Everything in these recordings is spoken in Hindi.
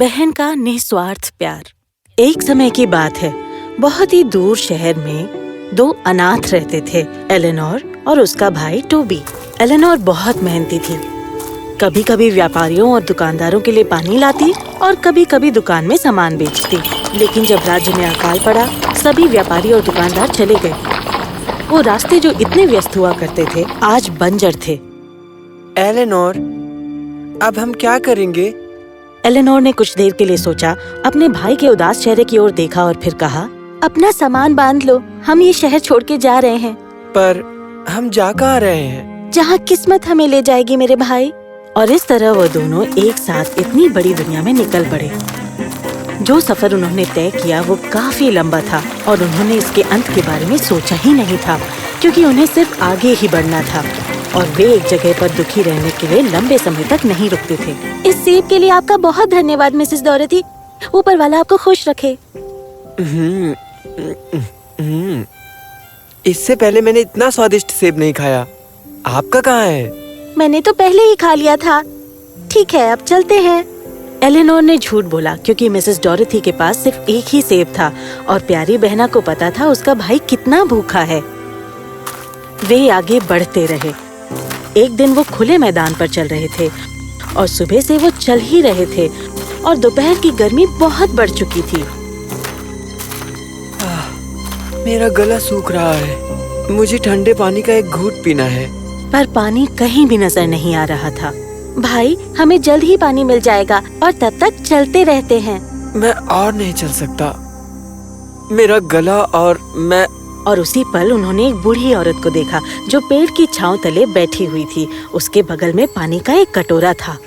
बहन का निस्वार्थ प्यार। एक समय की बात है, बहुत ही दूर शहर में दो अनाथ रहते थे, एलेनोर और उसका भाई टोबी। एलेनोर बहुत मेहनती थी। कभी कभी व्यापारियों और दुकानदारों के लिए पानी लाती और कभी कभी दुकान में सामान बेचती। लेकिन जब राज्य में अकाल पड़ा, सभी व्यापारी और दुकानदार चले गए। वो रास्ते जो इतने व्यस्त हुआ करते थे, आज बंजर थे। एलेनोर, अब हम क्या करेंगे? एलेनोर ने कुछ देर के लिए सोचा, अपने भाई के उदास चेहरे की ओर देखा और फिर कहा, अपना सामान बांध लो, हम ये शहर छोड़ के जा रहे हैं। पर हम जा कहाँ रहे हैं? जहाँ किस्मत हमें ले जाएगी मेरे भाई। और इस तरह वो दोनों एक साथ इतनी बड़ी दुनिया में निकल पड़े। जो सफर उन्होंने तय किया वो काफी लंबा था और उन्होंने इसके अंत के बारे में सोचा ही नहीं था, क्योंकि उन्हें सिर्फ आगे ही बढ़ना था और वे एक जगह पर दुखी रहने के लिए लंबे समय तक नहीं रुकते थे। इस सेब के लिए आपका बहुत धन्यवाद मिसेस डोरेथी। ऊपर वाला आपको खुश रखे। इससे पहले मैंने इतना स्वादिष्ट सेब नहीं खाया। आपका कहाँ है? मैंने तो पहले ही खा लिया था। ठीक है, अब चलते हैं। एलेनोर ने झूठ बोला, क्योंकि मिसेस डोरेथी के पास सिर्फ एक ही सेब था और प्यारी बहना को पता था उसका भाई कितना भूखा है। वे आगे बढ़ते रहे। एक दिन वो खुले मैदान पर चल रहे थे और सुबह से वो चल ही रहे थे और दोपहर की गर्मी बहुत बढ़ चुकी थी। मेरा गला सूख रहा है। मुझे ठंडे पानी का एक घूंट पीना है। पर पानी कहीं भी नजर नहीं आ रहा था। भाई, हमें जल्द ही पानी मिल जाएगा और तब तक चलते रहते हैं। मैं और नहीं चल सकता। मेरा गला और मैं। और उसी पल उन्होंने एक बूढ़ी औरत को देखा जो पेड़ की छांव तले बैठी हुई थी। उसके बगल में पानी का एक कटोरा था।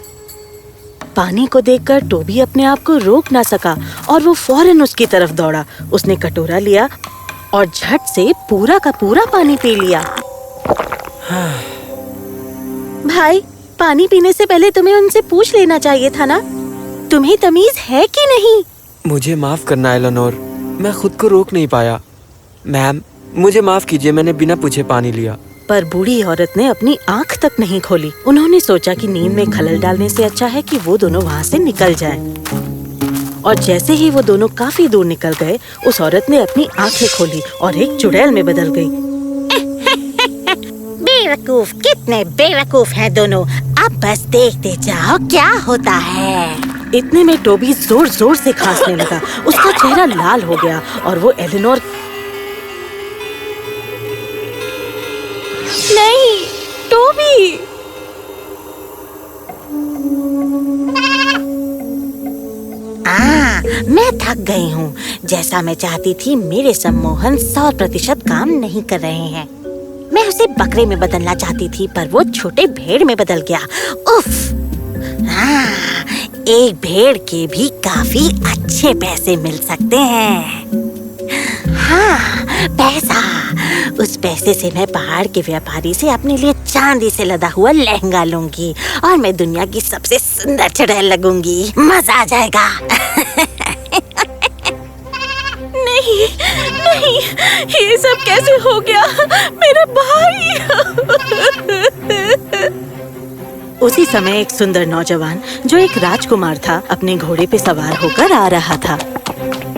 पानी को देखकर टोबी अपने आप को रोक ना सका और वो फौरन उसकी तरफ दौड़ा। उसने कटोरा लिया और झट से पूरा का पूरा पानी पी लिया। भाई, पानी पीने से पहले तुम्हें उनसे पूछ लेना चाहिए था ना। तुम्हें तमीज है कि नहीं? मुझे माफ करना एलेनोर, मैं खुद को रोक नहीं पाया। मैम, मुझे माफ कीजिए, मैंने बिना पूछे पानी लिया। पर बूढ़ी औरत ने अपनी आंख तक नहीं खोली। उन्होंने सोचा कि नींद में खलल डालने से अच्छा है कि वो दोनों वहाँ से निकल जाएं। और जैसे ही वो दोनों काफी दूर निकल गए, उस औरत ने अपनी आंखें खोली और एक चुड़ैल में बदल गई। बेवकूफ, कितने बेवकूफ हैं दोनों। अब बस देखते जाओ क्या होता है। इतने में टोबी जोर जोर से खांसने लगा। उसका चेहरा लाल हो गया और वो एलेनोर। नहीं, टोबी! मैं थक गई हूँ। जैसा मैं चाहती थी, मेरे सम्मोहन 100% काम नहीं कर रहे हैं। मैं उसे बकरे में बदलना चाहती थी, पर वो छोटे भेड़ में बदल गया। उफ! एक भेड़ के भी काफी अच्छे पैसे मिल सकते हैं। हाँ, पैसा। उस पैसे से मैं पहाड़ के व्यापारी से अपने लिए चांदी से लदा हुआ लहंगा लूंगी और मैं दुनिया की सबसे सुंदर चुड़ैल लगूंगी। मजा आ जाएगा। नहीं, नहीं, ये सब कैसे हो गया? मेरा भाई! उसी समय एक सुंदर नौजवान, जो एक राजकुमार था, अपने घोड़े पे सवार होकर आ रहा था।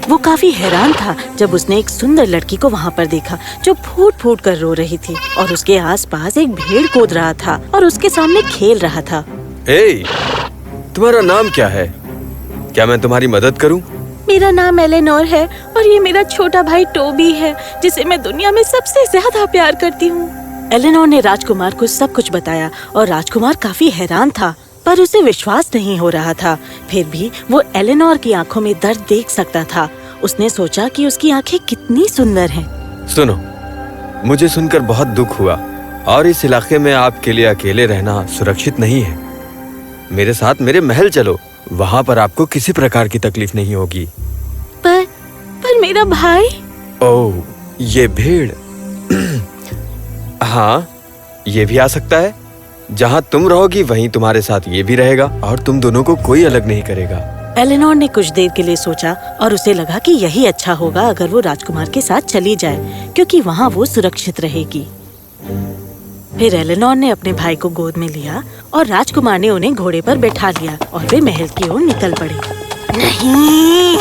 वो काफी हैरान था जब उसने एक सुंदर लड़की को वहाँ पर देखा, जो फूट फूट कर रो रही थी और उसके आसपास एक भेड़ कूद रहा था और उसके सामने खेल रहा था। हे, तुम्हारा नाम क्या है? क्या मैं तुम्हारी मदद करूं? मेरा नाम एलेनोर है और ये मेरा छोटा भाई टोबी है, जिसे मैं दुनिया में सबसे ज्यादा प्यार करती हूँ। एलेनोर ने राजकुमार को सब कुछ बताया और राजकुमार काफी हैरान था, पर उसे विश्वास नहीं हो रहा था। फिर भी वो एलेनोर की आंखों में दर्द देख सकता था। उसने सोचा कि उसकी आंखें कितनी सुंदर हैं। सुनो, मुझे सुनकर बहुत दुख हुआ और इस इलाके में आपके लिए अकेले रहना सुरक्षित नहीं है। मेरे साथ मेरे महल चलो, वहाँ पर आपको किसी प्रकार की तकलीफ नहीं होगी। पर मेरा भाई? ओह, ये भेड़। हाँ, ये भी आ सकता है। जहाँ तुम रहोगी वहीं तुम्हारे साथ ये भी रहेगा और तुम दोनों को कोई अलग नहीं करेगा। एलेनोर ने कुछ देर के लिए सोचा और उसे लगा कि यही अच्छा होगा अगर वो राजकुमार के साथ चली जाए, क्योंकि वहाँ वो सुरक्षित रहेगी। फिर एलेनोर ने अपने भाई को गोद में लिया और राजकुमार ने उन्हें घोड़े पर बैठा लिया और वे महल की ओर निकल पड़े। नहीं,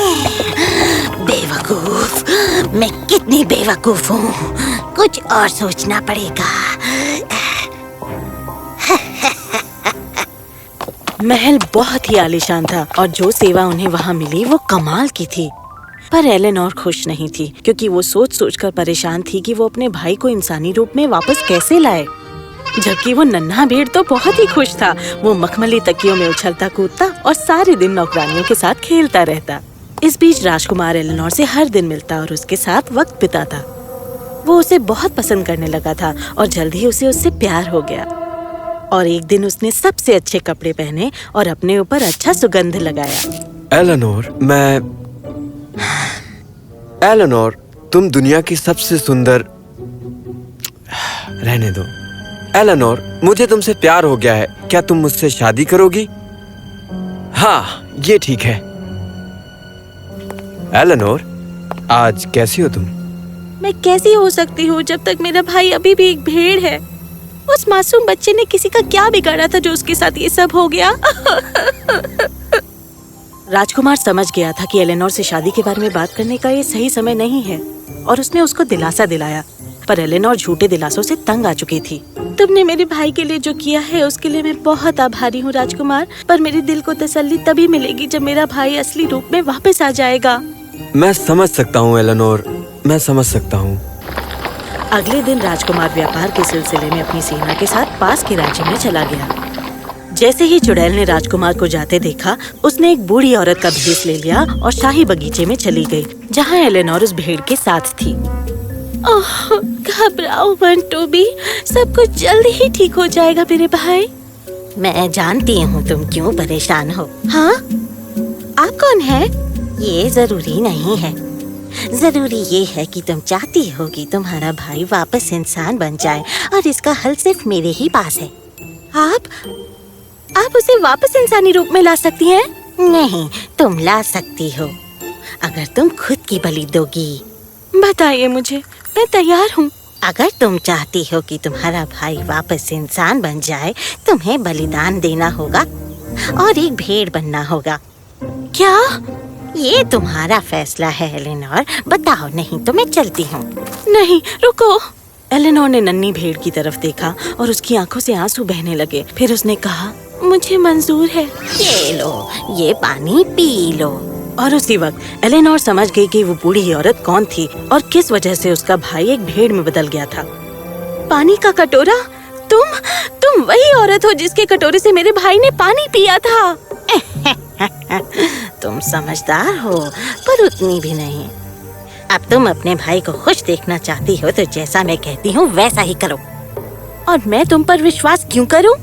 बेवकूफ, मैं कितनी बेवकूफ हूँ। कुछ और सोचना पड़ेगा। महल बहुत ही आलीशान था और जो सेवा उन्हें वहाँ मिली वो कमाल की थी। पर एलेनोर खुश नहीं थी क्योंकि वो सोच कर परेशान थी कि वो अपने भाई को इंसानी रूप में वापस कैसे लाए। जबकि वो नन्हा भेड़ तो बहुत ही खुश था। वो मखमली तकियों में उछलता कूदता और सारे दिन नौकरानियों के साथ खेलता रहता। इस बीच राजकुमार एलेनोर से हर दिन मिलता और उसके साथ वक्त बिताता। वो उसे बहुत पसंद करने लगा था और जल्द ही उसे उससे प्यार हो गया। और एक दिन उसने सबसे अच्छे कपड़े पहने और अपने ऊपर अच्छा सुगंध लगाया। एलेनोर, तुम दुनिया की सबसे सुंदर। रहने दो। एलेनोर, मुझे तुमसे प्यार हो गया है। क्या तुम मुझसे शादी करोगी? हाँ, ये ठीक है। एलेनोर, आज कैसी हो तुम? मैं कैसी हो सकती हूँ जब तक मेरा भाई अभी भी एक भेड़ है। उस मासूम बच्चे ने किसी का क्या बिगाड़ा था जो उसके साथ ये सब हो गया। राजकुमार समझ गया था कि एलेनोर से शादी के बारे में बात करने का ये सही समय नहीं है और उसने उसको दिलासा दिलाया। पर एलेनोर झूठे दिलासों से तंग आ चुकी थी। तुमने मेरे भाई के लिए जो किया है उसके लिए मैं बहुत आभारी हूँ राजकुमार, पर मेरे दिल को तसल्ली तभी मिलेगी जब मेरा भाई असली रूप में वापस आ जाएगा। मैं समझ सकता हूँ एलेनोर, मैं समझ सकता हूँ। अगले दिन राजकुमार व्यापार के सिलसिले में अपनी सेना के साथ पास के राज्य में चला गया। जैसे ही चुड़ैल ने राजकुमार को जाते देखा, उसने एक बूढ़ी औरत का भेष ले लिया और शाही बगीचे में चली गई, जहाँ एलेनोर उस भेड़ के साथ थी। ओह, घबराओ मत टोबी, सब कुछ जल्दी ही ठीक हो जाएगा मेरे भाई। मैं जानती हूँ तुम क्यों परेशान हो। हाँ? आप कौन है? ये जरूरी नहीं है। जरूरी ये है कि तुम चाहती हो कि तुम्हारा भाई वापस इंसान बन जाए और इसका हल सिर्फ मेरे ही पास है। आप उसे वापस इंसानी रूप में ला सकती हैं? नहीं, तुम ला सकती हो अगर तुम खुद की बलि दोगी। बताइए मुझे, मैं तैयार हूँ। अगर तुम चाहती हो कि तुम्हारा भाई वापस इंसान बन जाए, तुम्हें बलिदान देना होगा और एक भेड़ बनना होगा। क्या? ये तुम्हारा फैसला है एलेनोर। बताओ, नहीं तो मैं चलती हूँ। नहीं, रुको। एलेनोर ने नन्ही भेड़ की तरफ देखा और उसकी आंखों से आंसू बहने लगे। फिर उसने कहा, मुझे मंजूर है। ये लो, ये पानी पी लो। और उसी वक्त एलेनोर समझ गई कि वो बूढ़ी औरत कौन थी और किस वजह से उसका भाई एक भेड़ में बदल गया था। पानी का कटोरा? तुम वही औरत हो जिसके कटोरे से मेरे भाई ने पानी पिया था। तुम समझदार हो, पर उतनी भी नहीं। अब तुम अपने भाई को खुश देखना चाहती हो तो जैसा मैं कहती हूँ वैसा ही करो। और मैं तुम पर विश्वास क्यों करूं?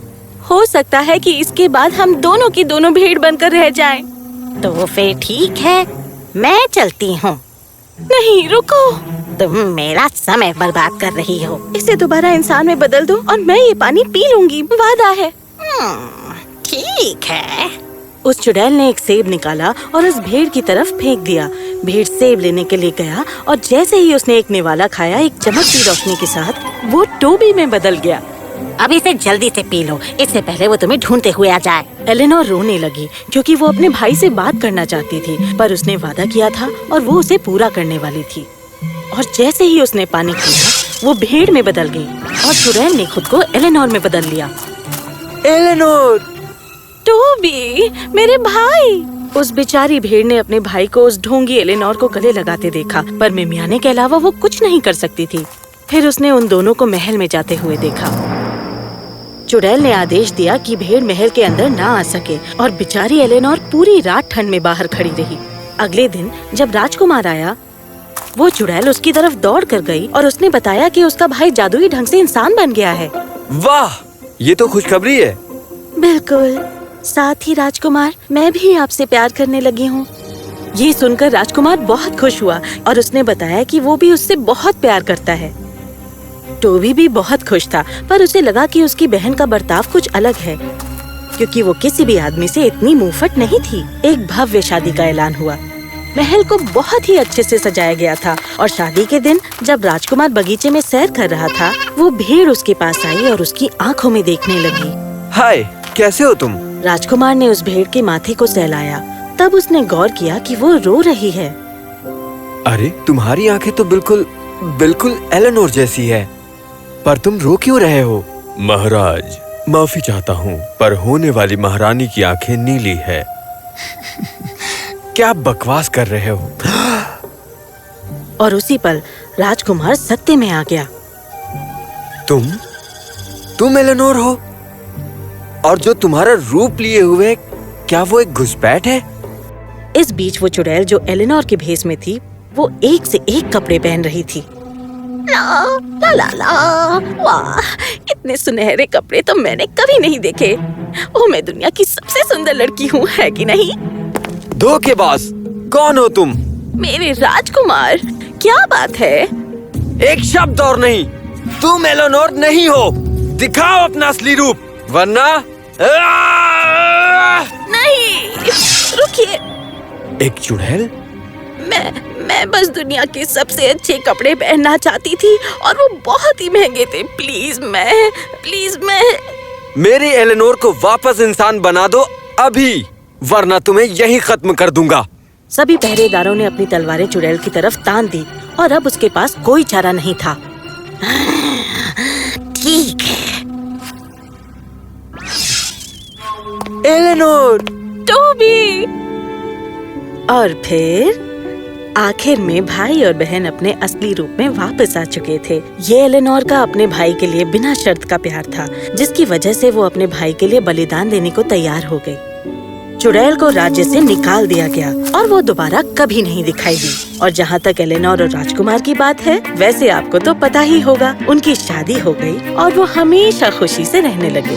हो सकता है कि इसके बाद हम दोनों की दोनों भेड़ बनकर रह जाएं। तो फिर ठीक है, मैं चलती हूँ। नहीं, रुको। तुम मेरा समय बर्बाद कर रही हो। इसे दोबारा इंसान में बदल दो और मैं ये पानी पी लूंगी, वादा है। ठीक है। उस चुड़ैल ने एक सेब निकाला और उस भेड़ की तरफ फेंक दिया। भेड़ सेब लेने के लिए गया और जैसे ही उसने एक निवाला खाया, एक चमकती रोशनी के साथ वो टोबी में बदल गया। अब इसे जल्दी से पी लो, इससे पहले वो तुम्हें ढूंढते हुए आ जाए। एलेनोर रोने लगी क्योंकि वो अपने भाई से बात करना चाहती थी, पर उसने वादा किया था और वो उसे पूरा करने वाली थी। और जैसे ही उसने पानी पिया, वो भेड़ में बदल गई और चुड़ैल ने खुद को एलेनोर में बदल लिया। एलेनोर! टोबी, मेरे भाई! उस बेचारी भेड़ ने अपने भाई को उस ढोंगी एलेनोर को गले लगाते देखा, पर मिमियाने के अलावा वो कुछ नहीं कर सकती थी। फिर उसने उन दोनों को महल में जाते हुए देखा। चुड़ैल ने आदेश दिया कि भेड़ महल के अंदर ना आ सके और बेचारी एलेनोर पूरी रात ठंड में बाहर खड़ी रही। अगले दिन जब राजकुमार आया, वो चुड़ैल उसकी तरफ दौड़ कर गई और उसने बताया कि उसका भाई जादुई ढंग से इंसान बन गया है। वाह, ये तो खुशखबरी है। बिल्कुल। साथ ही राजकुमार, मैं भी आपसे प्यार करने लगी हूँ। ये सुनकर राजकुमार बहुत खुश हुआ और उसने बताया कि वो भी उससे बहुत प्यार करता है। टोबी भी बहुत खुश था, पर उसे लगा कि उसकी बहन का बर्ताव कुछ अलग है, क्योंकि वो किसी भी आदमी से इतनी मुंहफट नहीं थी। एक भव्य शादी का ऐलान हुआ। महल को बहुत ही अच्छे से सजाया गया था और शादी के दिन जब राजकुमार बगीचे में सैर कर रहा था, वो भेड़ उसके पास आई और उसकी आंखों में देखने लगी। हाय, कैसे हो तुम? राजकुमार ने उस भेड़ के माथे को सहलाया। तब उसने गौर किया कि वो रो रही है। अरे तुम्हारी आंखें तो बिल्कुल एलेनोर जैसी है, पर तुम रो क्यों रहे हो? महाराज, माफी चाहता हूँ, पर होने वाली महारानी की आंखें नीली है। क्या आप बकवास कर रहे हो? और उसी पल राजकुमार सत्य में आ गया। तुम एलेनोर हो? और जो तुम्हारा रूप लिए हुए, क्या वो एक घुसपैठ है? इस बीच वो चुड़ैल जो एलेनोर के भेष में थी, वो एक से एक कपड़े पहन रही थी। ला ला ला ला, वाह, इतने सुनहरे कपड़े तो मैंने कभी नहीं देखे। ओ, मैं दुनिया की सबसे सुंदर लड़की हूँ, है कि नहीं? धोखेबाज, कौन हो तुम? मेरे राजकुमार, क्या बात है? एक शब्द और नहीं, तुम एलेनोर नहीं हो। दिखाओ अपना असली रूप, वरना नहीं, रुकिए। एक चुड़ैल? मैं बस दुनिया के सबसे अच्छे कपड़े पहनना चाहती थी और वो बहुत ही महंगे थे। प्लीज मैं मेरी एलेनोर को वापस इंसान बना दो अभी, वरना तुम्हें यहीं खत्म कर दूंगा। सभी पहरेदारों ने अपनी तलवारें चुड़ैल की तरफ तान दी और अब उसके पास कोई चारा नहीं था। ठीक है। एलेनोर! टोबी! और फिर आखिर में भाई और बहन अपने असली रूप में वापस आ चुके थे। ये एलेनोर का अपने भाई के लिए बिना शर्त का प्यार था, जिसकी वजह से वो अपने भाई के लिए बलिदान देने को तैयार हो गई। चुड़ैल को राज्य से निकाल दिया गया और वो दोबारा कभी नहीं दिखाई दी। और जहाँ तक एलेनोर और राजकुमार की बात है, वैसे आपको तो पता ही होगा, उनकी शादी हो गई और वो हमेशा खुशी से रहने लगे।